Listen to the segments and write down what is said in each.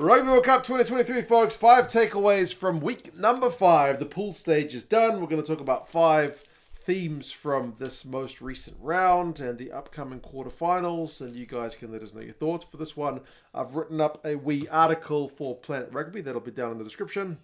Rugby World Cup 2023, folks. 5 takeaways from week number 5. The pool stage is done. We're going to talk about 5 themes from this most recent round and the upcoming quarterfinals. And you guys can let us know your thoughts. For this one, I've written up a wee article for Planet Rugby. That'll be down in the description.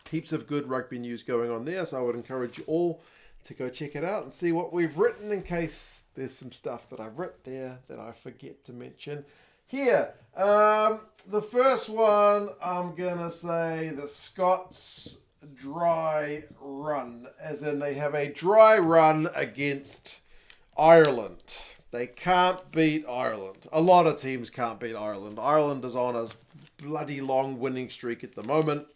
Heaps of good rugby news going on there. So I would encourage you all to go check it out and see what we've written in case there's some stuff that I've written there that I forget to mention. Here, the first one, I'm going to say the Scots dry run, as in they have a dry run against Ireland. They can't beat Ireland. A lot of teams can't beat Ireland. Ireland is on a bloody long winning streak at the moment.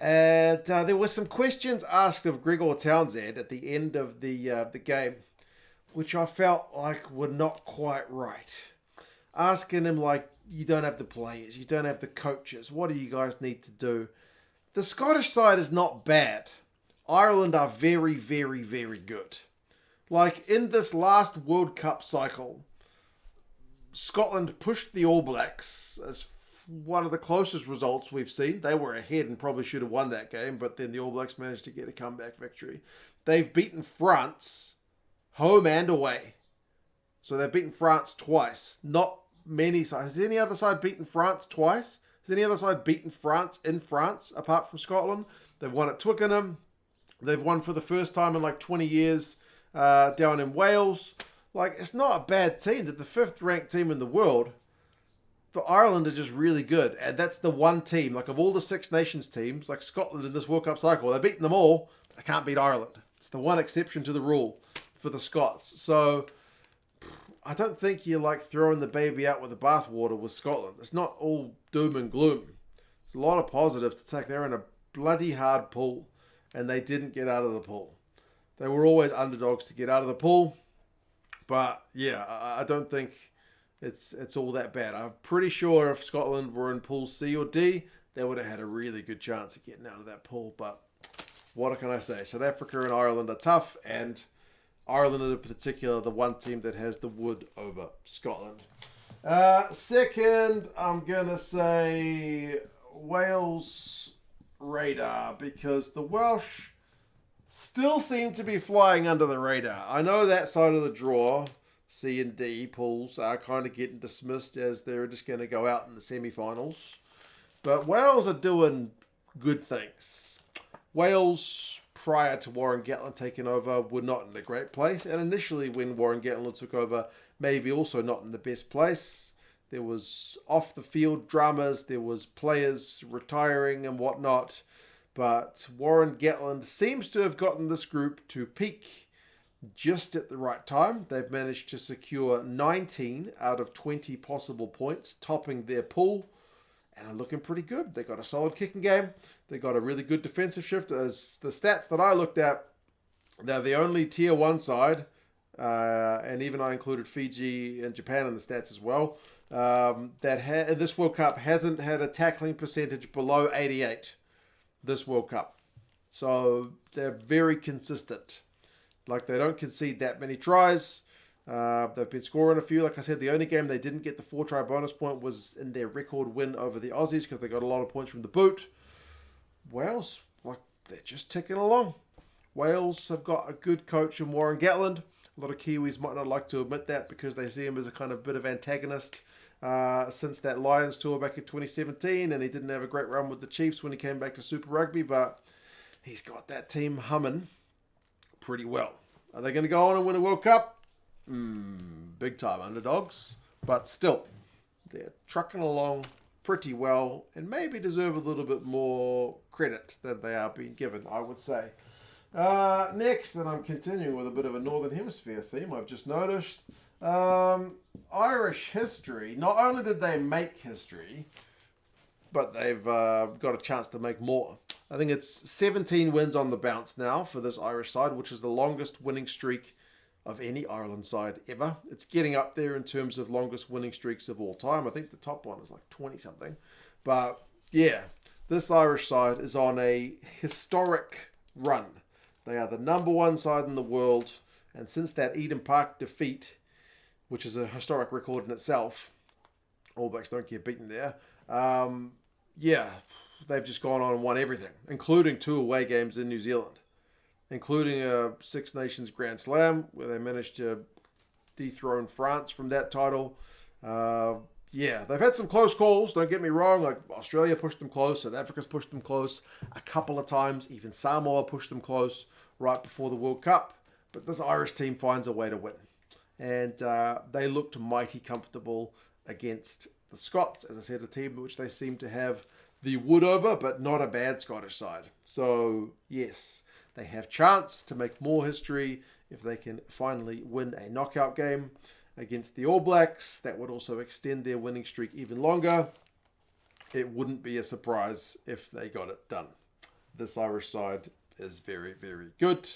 And there were some questions asked of Gregor Townsend at the end of the game, which I felt like were not quite right. Asking him, like, you don't have the players, you don't have the coaches, what do you guys need to do? The Scottish side is not bad. Ireland are very, very, very good. Like, in this last World Cup cycle, Scotland pushed the All Blacks as one of the closest results we've seen. They were ahead and probably should have won that game, but then the All Blacks managed to get a comeback victory. They've beaten France, home and away. So they've beaten France twice. Not many sides. Has any other side beaten France twice? Has any other side beaten France in France apart from Scotland? They've won at Twickenham. They've won for the first time in like 20 years down in Wales. Like, it's not a bad team. They're the 5th ranked team in the world. But Ireland are just really good. And that's the one team, like of all the Six Nations teams, like Scotland in this World Cup cycle, they've beaten them all, but they can't beat Ireland. It's the one exception to the rule for the Scots. So I don't think you're like throwing the baby out with the bathwater with Scotland. It's not all doom and gloom. There's a lot of positives to take. They're in a bloody hard pool, and they didn't get out of the pool. They were always underdogs to get out of the pool, but yeah, I don't think it's all that bad. I'm pretty sure if Scotland were in pool C or D, they would have had a really good chance of getting out of that pool. But what can I say? South Africa and Ireland are tough, and Ireland in particular, the one team that has the wood over Scotland. Second, I'm going to say Wales radar, because the Welsh still seem to be flying under the radar. I know that side of the draw, C and D pools, are kind of getting dismissed as they're just going to go out in the semi-finals. But Wales are doing good things. Wales, prior to Warren Gatland taking over, were not in a great place. And initially when Warren Gatland took over, maybe also not in the best place. There was off-the-field dramas. There was players retiring and whatnot. But Warren Gatland seems to have gotten this group to peak just at the right time. They've managed to secure 19 out of 20 possible points, topping their pool, and are looking pretty good. They got a solid kicking game. They got a really good defensive shift. As the stats that I looked at, they're the only tier 1 side, and even I included Fiji and Japan in the stats as well, that in this World Cup hasn't had a tackling percentage below 88 this World Cup. So they're very consistent. Like, they don't concede that many tries. They've been scoring a few. Like I said, the only game they didn't get the 4-try bonus point was in their record win over the Aussies, because they got a lot of points from the boot. Wales, like, they're just ticking along. Wales have got a good coach in Warren Gatland. A lot of Kiwis might not like to admit that because they see him as a kind of bit of antagonist since that Lions tour back in 2017, and he didn't have a great run with the Chiefs when he came back to Super Rugby, but he's got that team humming pretty well. Are they going to go on and win a World Cup? Big time underdogs, but still, they're trucking along pretty well and maybe deserve a little bit more credit than they are being given, I would say. Next, and I'm continuing with a bit of a Northern Hemisphere theme, I've just noticed. Irish history. Not only did they make history, but they've got a chance to make more. I think it's 17 wins on the bounce now for this Irish side, which is the longest winning streak of any Ireland side ever. It's getting up there in terms of longest winning streaks of all time. I think the top one is like 20-something. But yeah, this Irish side is on a historic run. They are the number 1 side in the world. And since that Eden Park defeat, which is a historic record in itself, All Blacks don't get beaten there, yeah, they've just gone on and won everything, including 2 away games in New Zealand, including a Six Nations Grand Slam where they managed to dethrone France from that title. Uh, yeah, they've had some close calls, don't get me wrong. Like Australia pushed them close, South Africa's pushed them close a couple of times. Even Samoa pushed them close right before the World Cup. But this Irish team finds a way to win. And they looked mighty comfortable against the Scots. As I said, a team which they seem to have the wood over, but not a bad Scottish side. So, yes, they have chance to make more history if they can finally win a knockout game against the All Blacks. That would also extend their winning streak even longer. It wouldn't be a surprise if they got it done. This Irish side is very, very good.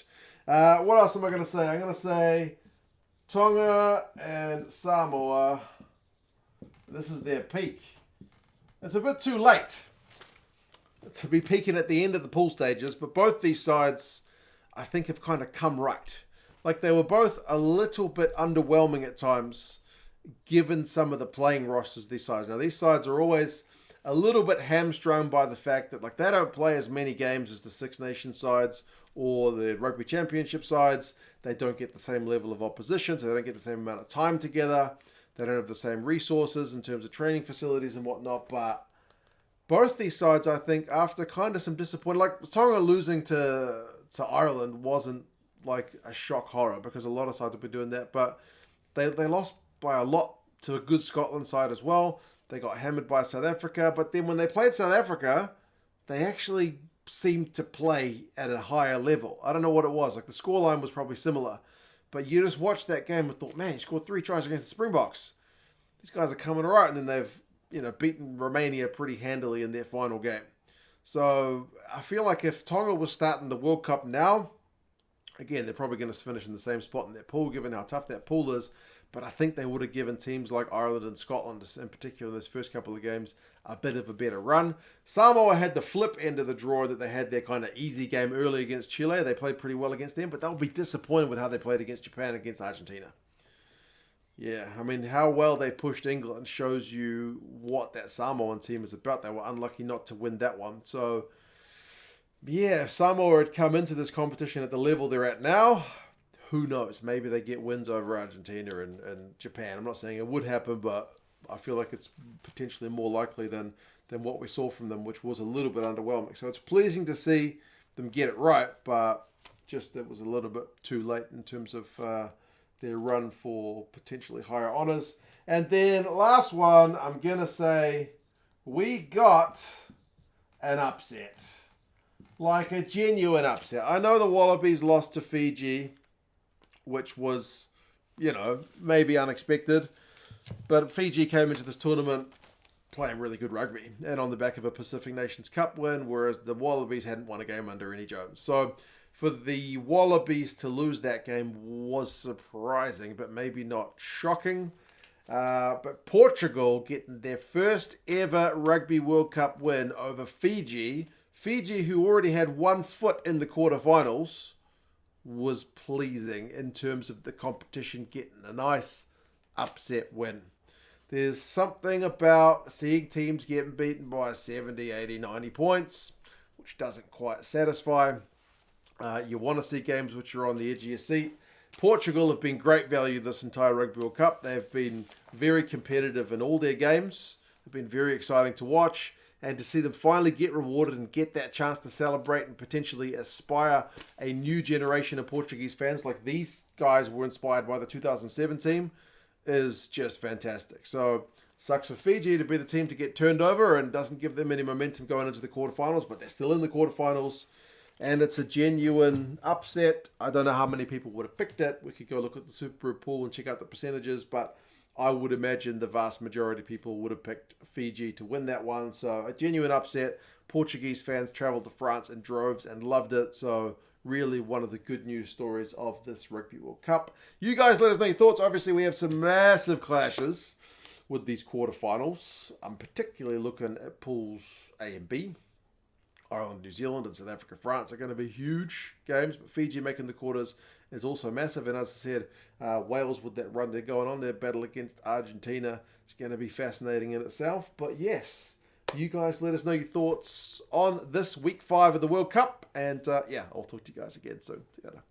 What else am I going to say? I'm going to say Tonga and Samoa. This is their peak. It's a bit too late to be peaking at the end of the pool stages, but both these sides, I think, have kind of come right. Like, they were both a little bit underwhelming at times, given some of the playing rosters these sides. Now, these sides are always a little bit hamstrung by the fact that, like, they don't play as many games as the Six Nations sides or the Rugby Championship sides. They don't get the same level of opposition, so they don't get the same amount of time together. They don't have the same resources in terms of training facilities and whatnot, but both these sides, I think, after kind of some disappointment, like Tonga losing to Ireland wasn't like a shock horror because a lot of sides have been doing that, but they lost by a lot to a good Scotland side as well. They got hammered by South Africa, but then when they played South Africa, they actually seemed to play at a higher level. I don't know what it was. Like, the scoreline was probably similar, but you just watched that game and thought, man, he scored 3 tries against the Springboks. These guys are coming all right, and then they've beaten Romania pretty handily in their final game. So I feel like if Tonga was starting the World Cup now, again, they're probably going to finish in the same spot in their pool, given how tough that pool is. But I think they would have given teams like Ireland and Scotland, in particular, those first couple of games, a bit of a better run. Samoa had the flip end of the draw that they had their kind of easy game early against Chile. They played pretty well against them, but they'll be disappointed with how they played against Japan and against Argentina. Yeah, I mean, how well they pushed England shows you what that Samoan team is about. They were unlucky not to win that one. So, yeah, if Samoa had come into this competition at the level they're at now, who knows? Maybe they get wins over Argentina and Japan. I'm not saying it would happen, but I feel like it's potentially more likely than what we saw from them, which was a little bit underwhelming. So it's pleasing to see them get it right, but just it was a little bit too late in terms of their run for potentially higher honours. And then last one, I'm going to say we got an upset. Like a genuine upset. I know the Wallabies lost to Fiji, which was, maybe unexpected. But Fiji came into this tournament playing really good rugby and on the back of a Pacific Nations Cup win, whereas the Wallabies hadn't won a game under Eddie Jones. So for the Wallabies to lose that game was surprising, but maybe not shocking. But Portugal getting their first ever Rugby World Cup win over Fiji. Fiji, who already had 1 foot in the quarterfinals, was pleasing in terms of the competition getting a nice upset win. There's something about seeing teams getting beaten by 70, 80, 90 points, which doesn't quite satisfy. You want to see games which are on the edge of your seat. Portugal have been great value this entire Rugby World Cup. They've been very competitive in all their games. They've been very exciting to watch. And to see them finally get rewarded and get that chance to celebrate and potentially aspire a new generation of Portuguese fans like these guys were inspired by the 2007 team is just fantastic. So, sucks for Fiji to be the team to get turned over and doesn't give them any momentum going into the quarterfinals, but they're still in the quarterfinals. And it's a genuine upset. I don't know how many people would have picked it. We could go look at the Super pool and check out the percentages, but I would imagine the vast majority of people would have picked Fiji to win that one. So a genuine upset. Portuguese fans travelled to France in droves and loved it. So really one of the good news stories of this Rugby World Cup. You guys let us know your thoughts. Obviously, we have some massive clashes with these quarterfinals. I'm particularly looking at pools A and B. Ireland, New Zealand, and South Africa, France are going to be huge games, but Fiji making the quarters is also massive. And as I said, Wales with that run they're going on, their battle against Argentina is going to be fascinating in itself. But yes, You guys let us know your thoughts on this week 5 of the World Cup. And yeah, I'll talk to you guys again soon. See you later.